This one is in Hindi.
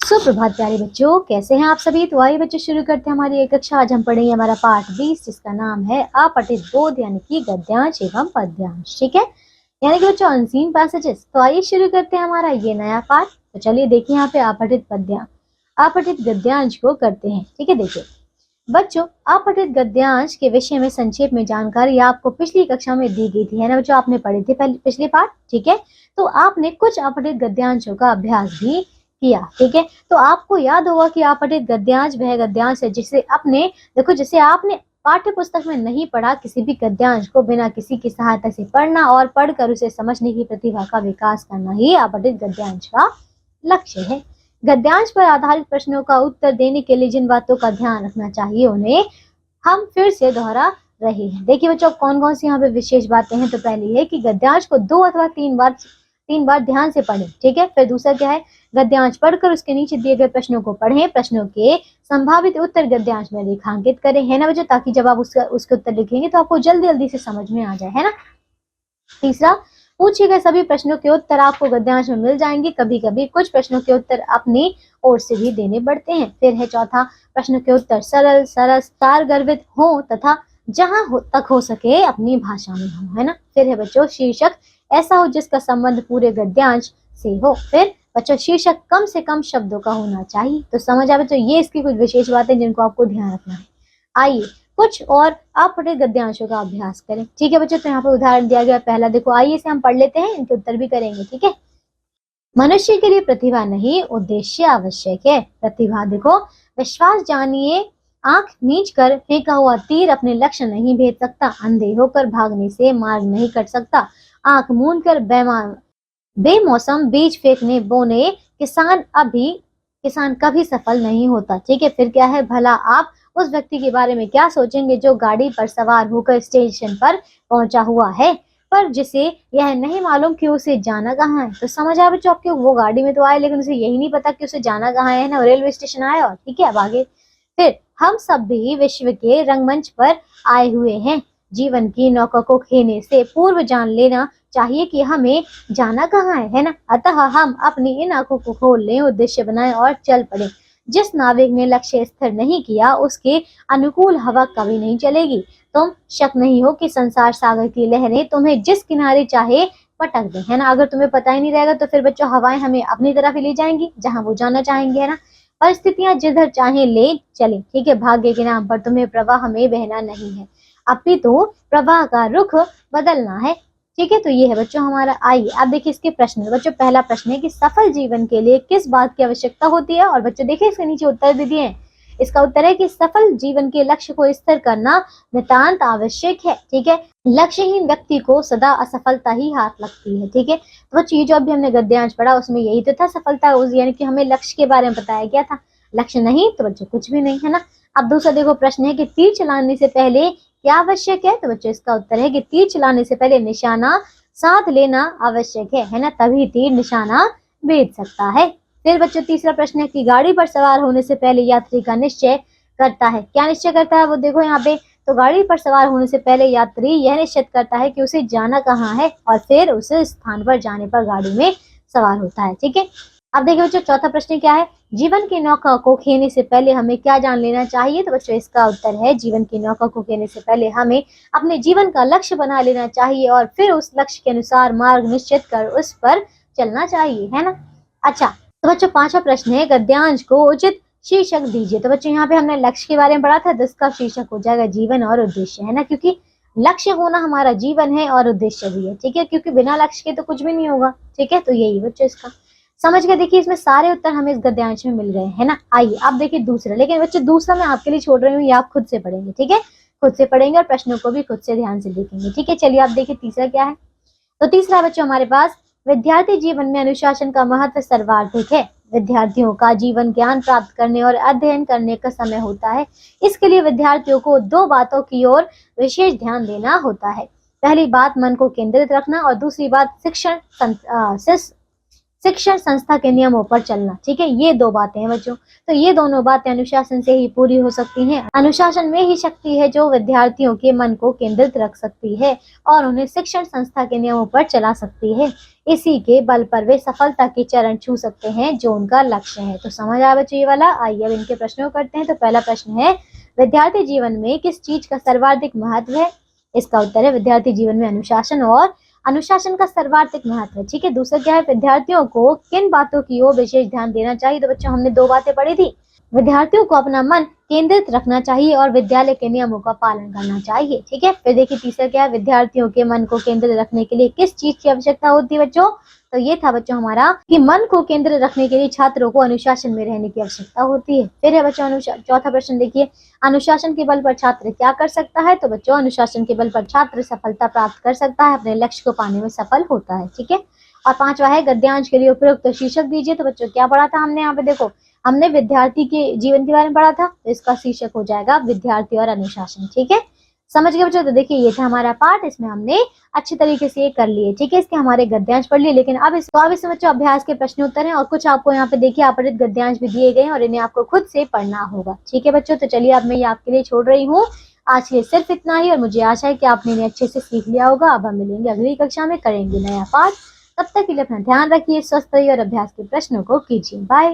सुप्रभात प्यारे बच्चों, कैसे हैं आप सभी। तो आइए बच्चों शुरू करते हैं हमारी एक कक्षा। आज हम पढ़ेंगे हमारा पाठ 20 जिसका नाम है अपठित बोध यानी कि गद्यांश एवं पद्यांश। ठीक है, यानी कि बच्चों अनसीन पैसेजेस। तो आइए शुरू करते हैं हमारा ये नया पाठ। तो चलिए देखिए यहाँ पे अपठित गद्यांश को करते हैं। ठीक है, देखिए बच्चों, अपठित गद्यांश के विषय में संक्षेप में जानकारी आपको पिछली कक्षा में दी गई थी, है ना बच्चों। आपने पढ़े थे पिछले पाठ। ठीक है, तो आपने कुछ अपठित गद्यांशों का अभ्यास भी किया। ठीक है, तो आपको याद होगा कि अपठित गद्यांश वह गद्यांश है जिसे आपने पाठ्य पुस्तक में नहीं पढ़ा। किसी भी गद्यांश को बिना किसी की सहायता से पढ़ना और पढ़कर उसे समझने की प्रतिभा का विकास करना ही अपठित गद्यांश का लक्ष्य है। गद्यांश पर आधारित प्रश्नों का उत्तर देने के लिए जिन बातों का ध्यान रखना चाहिए उन्हें हम फिर से दोहरा रहे हैं। देखिए बच्चों, कौन कौन सी यहाँ पे विशेष बातें हैं। तो पहली है कि गद्यांश को 2 अथवा 3 बार ध्यान से पढ़ें। ठीक है, फिर दूसरा क्या है, गद्यांश पढ़कर उसके नीचे दिए गए प्रश्नों को पढ़ें, प्रश्नों के संभावित उत्तर गद्यांश में रेखांकित करें, है ना बच्चों, ताकि जब आप उसके उत्तर लिखेंगे तो आपको जल्दी जल्दी से समझ में आ जाए, है ना। तीसरा, पूछे गए सभी प्रश्नों के उत्तर आपको गद्यांश में मिल जाएंगे। कभी कभी कुछ प्रश्नों के उत्तर अपनी ओर से भी देने पड़ते हैं। फिर है चौथा, प्रश्नों के उत्तर सरल, सरस, सारगर्भित हो तथा जहां तक हो सके अपनी भाषा में हो, है ना। फिर है बच्चों शीर्षक ऐसा हो जिसका संबंध पूरे गद्यांश से हो। फिर बच्चों शीर्षक कम से कम शब्दों का होना चाहिए। तो समझ आए बच्चों, ये इसकी कुछ विशेष बातें जिनको आपको ध्यान रखना है। आइए कुछ और अपठित गद्यांशों का अभ्यास करें। ठीक है बच्चों, तो यहाँ पे उदाहरण दिया गया पहला, देखो आइए इसे हम पढ़ लेते हैं, इनके उत्तर भी करेंगे। ठीक है, मनुष्य के लिए प्रतिभा नहीं उद्देश्य आवश्यक है। प्रतिभा देखो, विश्वास जानिए, आंख मीच कर फेंका हुआ तीर अपने लक्ष्य नहीं भेद सकता। अंधे होकर भागने से मार्ग नहीं कट सकता। आंख मूंद कर बेमौसम बीज फेंकने बोने किसान कभी सफल नहीं होता। ठीक है, फिर क्या है, भला आप उस व्यक्ति के बारे में क्या सोचेंगे जो गाड़ी पर सवार होकर स्टेशन पर पहुंचा हुआ है पर जिसे यह नहीं मालूम कि उसे जाना कहाँ है। तो समझ आया बच्चों आपके, वो गाड़ी में तो आए लेकिन उसे यही नहीं पता कि उसे जाना कहाँ है ना, रेलवे स्टेशन आया। और ठीक है, अब आगे, फिर हम सब भी विश्व के रंगमंच पर आए हुए हैं। जीवन की नौका को खेने से पूर्व जान लेना चाहिए कि हमें जाना कहाँ है ना। अतः हम अपनी इन आंखों को खोल लें, उद्देश्य बनाएं और चल पड़े। जिस नाविक ने लक्ष्य स्थिर नहीं किया उसके अनुकूल हवा कभी नहीं चलेगी। तुम शक नहीं हो कि संसार सागर की लहरें तुम्हें जिस किनारे चाहे पटक दे, है ना। अगर तुम्हें पता ही नहीं रहेगा तो फिर बच्चों हवाएं हमें अपनी तरफ ही ले जाएंगी जहां वो जाना चाहेंगे, है ना। परिस्थितियां जिधर चाहे ले चले। ठीक है, भाग्य के नाम पर तुम्हें प्रवाह में बहना नहीं है, अपितु प्रवाह का रुख बदलना है। ठीक है, तो ये है बच्चों हमारा। आइए अब देखिए इसके प्रश्न। बच्चों पहला प्रश्न है कि सफल जीवन के लिए किस बात की आवश्यकता होती है। और बच्चों देखिए इसके नीचे उत्तर भी दिए हैं। इसका उत्तर है कि सफल जीवन के लक्ष्य को स्थिर करना नितांत आवश्यक है। ठीक है, लक्ष्यहीन व्यक्ति को सदा असफलता ही हाथ लगती है। ठीक है, तो बच्चों ये जो अभी हमने गद्यांश पढ़ा उसमें यही तो था, सफलता यानी कि हमें लक्ष्य के बारे में बताया गया था। लक्ष्य नहीं तो बच्चों कुछ भी नहीं, है ना। अब दूसरा देखो प्रश्न है कि तीर चलाने से पहले क्या आवश्यक है। तो बच्चों इसका उत्तर है कि तीर चलाने से पहले निशाना साध लेना आवश्यक है ना, तभी तीर निशाना भेद सकता है। फिर बच्चों तीसरा प्रश्न है कि गाड़ी पर सवार होने से पहले यात्री का निश्चय करता है। क्या निश्चय करता है वो देखो यहाँ पे। तो गाड़ी पर सवार होने से पहले यात्री यह निश्चित करता है कि उसे जाना कहाँ है और फिर उस स्थान पर जाने पर गाड़ी में सवार होता है। ठीक है, अब देखिए बच्चों चौथा प्रश्न क्या है, जीवन की नौका को खेने से पहले हमें क्या जान लेना चाहिए। तो बच्चों इसका उत्तर है जीवन की नौका को खेने से पहले हमें अपने जीवन का लक्ष्य बना लेना चाहिए और फिर उस लक्ष्य के अनुसार मार्ग निश्चित कर उस पर चलना चाहिए, है ना। अच्छा, तो बच्चों पांचवा प्रश्न है गद्यांश को उचित शीर्षक दीजिए। तो बच्चों यहाँ पे हमने लक्ष्य के बारे में पढ़ा था, जिसका शीर्षक हो जाएगा जीवन और उद्देश्य, है ना, क्योंकि लक्ष्य होना हमारा जीवन है और उद्देश्य भी है। ठीक है, क्योंकि बिना लक्ष्य के तो कुछ भी नहीं होगा। ठीक है, तो यही बच्चों इसका समझ गए। देखिए इसमें सारे उत्तर हमें इस गद्यांश में मिल गए, है ना। आइए अब देखिए दूसरा, लेकिन बच्चों दूसरा मैं आपके लिए छोड़ रही हूँ, ये आप खुद से पढ़ेंगे। ठीक है, खुद से पढ़ेंगे और प्रश्नों को भी खुद से ध्यान से देखेंगे। ठीक है, चलिए आप देखिए तीसरा क्या है। तो तीसरा बच्चों हमारे पास विद्यार्थी जीवन में अनुशासन का महत्व सर्वाधिक है। विद्यार्थियों का जीवन ज्ञान प्राप्त करने और अध्ययन करने का समय होता है। इसके लिए विद्यार्थियों को 2 बातों की ओर विशेष ध्यान देना होता है। पहली बात मन को केंद्रित रखना और दूसरी बात शिक्षण संस्था के नियमों पर चलना। ठीक है, ये दो बातें हैं बच्चों। तो ये दोनों बातें अनुशासन से ही पूरी हो सकती हैं। अनुशासन में ही शक्ति है जो विद्यार्थियों के मन को केंद्रित रख सकती है और उन्हें शिक्षण संस्था के नियमों पर चला सकती है। इसी के बल पर वे सफलता के चरण छू सकते हैं जो उनका लक्ष्य है। तो समझ आया बच्चों ये वाला। आइए अब इनके प्रश्नों को करते हैं। तो पहला प्रश्न है, विद्यार्थी जीवन में किस चीज का सर्वाधिक महत्व है? इसका उत्तर है विद्यार्थी जीवन में अनुशासन और अनुशासन का सर्वाधिक महत्व है। ठीक है, दूसरा क्या है, विद्यार्थियों को किन बातों की ओर विशेष ध्यान देना चाहिए? तो बच्चों हमने दो बातें पढ़ी थी। विद्यार्थियों को अपना मन केंद्रित रखना चाहिए और विद्यालय के नियमों का पालन करना चाहिए। ठीक है, फिर देखिए तीसरा क्या है, विद्यार्थियों के मन को केंद्रित रखने के लिए किस चीज की आवश्यकता होती है बच्चों? तो ये था बच्चों हमारा कि मन को केंद्रित रखने के लिए छात्रों को अनुशासन में रहने की आवश्यकता होती है। फिर है बच्चों चौथा प्रश्न देखिए, अनुशासन के बल पर छात्र क्या कर सकता है? तो बच्चों अनुशासन के बल पर छात्र सफलता प्राप्त कर सकता है, अपने लक्ष्य को पाने में सफल होता है। ठीक है, और पांचवा है, गद्यांश के लिए उपयुक्त तो शीर्षक दीजिए। तो बच्चों क्या पढ़ा था हमने यहाँ पे? देखो हमने विद्यार्थी के जीवन के बारे में पढ़ा था, तो इसका शीर्षक हो जाएगा विद्यार्थी और अनुशासन। ठीक है, समझ गए बच्चों? तो देखिए ये था हमारा पाठ, इसमें हमने अच्छे तरीके से ये कर लिए। ठीक है, इसके हमारे गद्यांश पढ़ लिए, लेकिन अब इसमें बच्चों अभ्यास के प्रश्न उत्तर हैं और कुछ आपको यहाँ पे देखिए अपरित गद्यांश भी दिए गए हैं और इन्हें आपको खुद से पढ़ना होगा। ठीक है बच्चों, तो चलिए अब मैं ये आपके लिए छोड़ रही हूँ। आज के लिए सिर्फ इतना ही और मुझे आशा है कि आपने इन्हें अच्छे से सीख लिया होगा। अब हम मिलेंगे अगली कक्षा में, करेंगे नया पाठ। तब तक के लिए अपना ध्यान रखिए, स्वस्थ रहिए और अभ्यास के प्रश्नों को कीजिए। बाय।